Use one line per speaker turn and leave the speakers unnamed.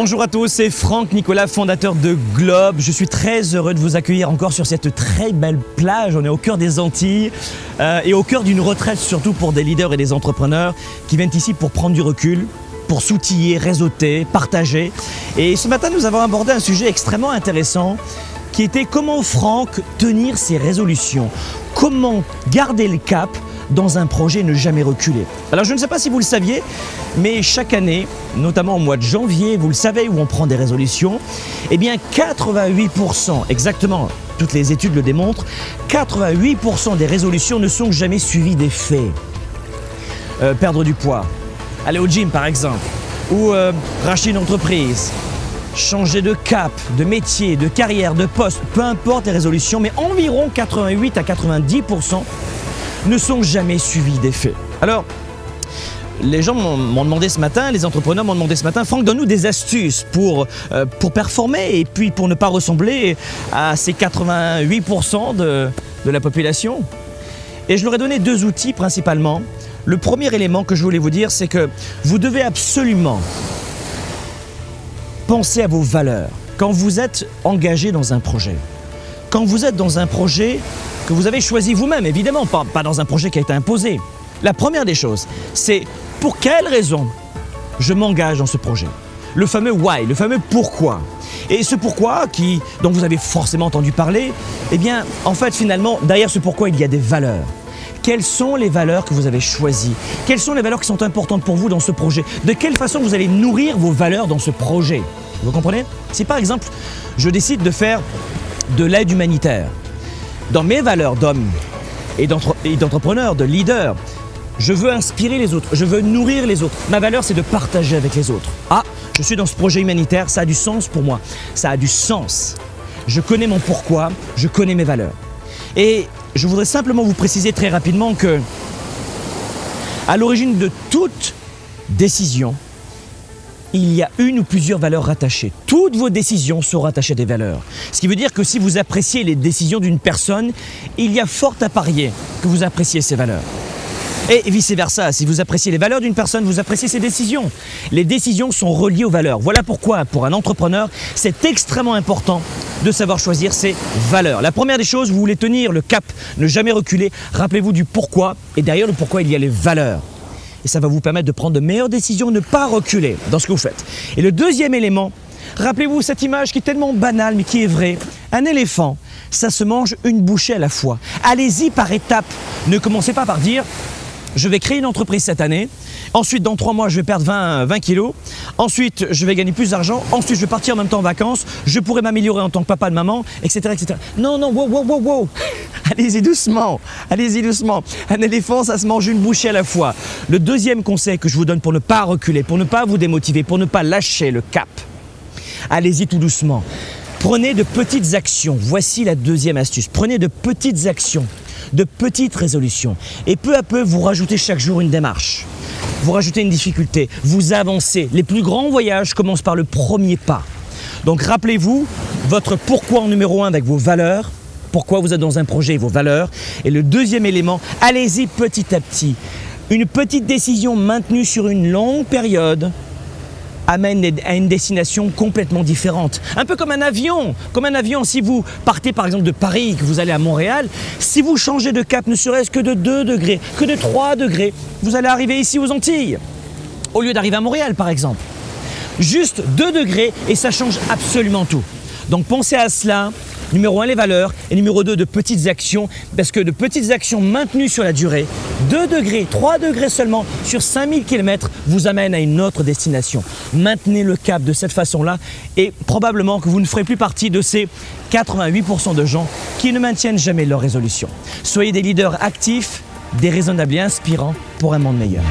Bonjour à tous, c'est Franck Nicolas, fondateur de Globe. Je suis très heureux de vous accueillir encore sur cette très belle plage. On est au cœur des Antilles et au cœur d'une retraite surtout pour des leaders et des entrepreneurs qui viennent ici pour prendre du recul, pour s'outiller, réseauter, partager. Et ce matin, nous avons abordé un sujet extrêmement intéressant qui était comment Franck tenir ses résolutions, comment garder le cap dans un projet, ne jamais reculer. Alors je ne sais pas si vous le saviez, mais chaque année, notamment au mois de janvier, vous le savez, où on prend des résolutions, eh bien 88%, exactement, toutes les études le démontrent, 88% des résolutions ne sont jamais suivies des faits. Perdre du poids, aller au gym par exemple, ou racheter une entreprise, changer de cap, de métier, de carrière, de poste, peu importe les résolutions, mais environ 88 à 90% ne sont jamais suivis des faits. Alors, les gens m'ont demandé ce matin, les entrepreneurs m'ont demandé ce matin, Franck, donne-nous des astuces pour performer et puis pour ne pas ressembler à ces 88% de la population. Et je leur ai donné deux outils principalement. Le premier élément que je voulais vous dire, c'est que vous devez absolument penser à vos valeurs. Quand vous êtes engagé dans un projet, quand vous êtes dans un projet que vous avez choisi vous-même, évidemment, pas dans un projet qui a été imposé. La première des choses, c'est pour quelle raison je m'engage dans ce projet. Le fameux why, le fameux pourquoi. Et ce pourquoi dont vous avez forcément entendu parler, eh bien, en fait, finalement, derrière ce pourquoi, il y a des valeurs. Quelles sont les valeurs que vous avez choisies? Quelles sont les valeurs qui sont importantes pour vous dans ce projet? De quelle façon vous allez nourrir vos valeurs dans ce projet? Vous comprenez? Si par exemple, je décide de faire de l'aide humanitaire, dans mes valeurs d'homme et d'entrepreneur, de leader, je veux inspirer les autres, je veux nourrir les autres. Ma valeur, c'est de partager avec les autres. Ah, je suis dans ce projet humanitaire, ça a du sens pour moi. Ça a du sens. Je connais mon pourquoi, je connais mes valeurs. Et je voudrais simplement vous préciser très rapidement que, à l'origine de toute décision, il y a une ou plusieurs valeurs rattachées. Toutes vos décisions sont rattachées à des valeurs. Ce qui veut dire que si vous appréciez les décisions d'une personne, il y a fort à parier que vous appréciez ses valeurs. Et vice-versa, si vous appréciez les valeurs d'une personne, vous appréciez ses décisions. Les décisions sont reliées aux valeurs. Voilà pourquoi, pour un entrepreneur, c'est extrêmement important de savoir choisir ses valeurs. La première des choses, vous voulez tenir le cap, ne jamais reculer. Rappelez-vous du pourquoi, et derrière le pourquoi, il y a les valeurs. Et ça va vous permettre de prendre de meilleures décisions, ne pas reculer dans ce que vous faites. Et le deuxième élément, rappelez-vous cette image qui est tellement banale mais qui est vraie. Un éléphant, ça se mange une bouchée à la fois. Allez-y par étapes. Ne commencez pas par dire « je vais créer une entreprise cette année ». Ensuite, dans 3 mois, je vais perdre 20 kilos. Ensuite, je vais gagner plus d'argent. Ensuite, je vais partir en même temps en vacances. Je pourrais m'améliorer en tant que papa de maman, etc. etc. Non, non, wow. Allez-y doucement. Allez-y doucement. Un éléphant, ça se mange une bouchée à la fois. Le deuxième conseil que je vous donne pour ne pas reculer, pour ne pas vous démotiver, pour ne pas lâcher le cap, allez-y tout doucement. Prenez de petites actions. Voici la deuxième astuce. Prenez de petites actions, de petites résolutions. Et peu à peu, vous rajoutez chaque jour une démarche. Vous rajoutez une difficulté, vous avancez. Les plus grands voyages commencent par le premier pas. Donc rappelez-vous votre pourquoi en numéro 1 avec vos valeurs, pourquoi vous êtes dans un projet et vos valeurs. Et le deuxième élément, allez-y petit à petit. Une petite décision maintenue sur une longue période amène à une destination complètement différente. Un peu comme un avion. Comme un avion, si vous partez par exemple de Paris et que vous allez à Montréal, si vous changez de cap ne serait-ce que de 2 degrés, que de 3 degrés, vous allez arriver ici aux Antilles, au lieu d'arriver à Montréal par exemple. Juste 2 degrés et ça change absolument tout. Donc pensez à cela. Numéro 1, les valeurs. Et numéro 2, de petites actions. Parce que de petites actions maintenues sur la durée, 2 degrés, 3 degrés seulement, sur 5000 km, vous amènent à une autre destination. Maintenez le cap de cette façon-là et probablement que vous ne ferez plus partie de ces 88% de gens qui ne maintiennent jamais leurs résolutions. Soyez des leaders actifs, déraisonnables et inspirants pour un monde meilleur.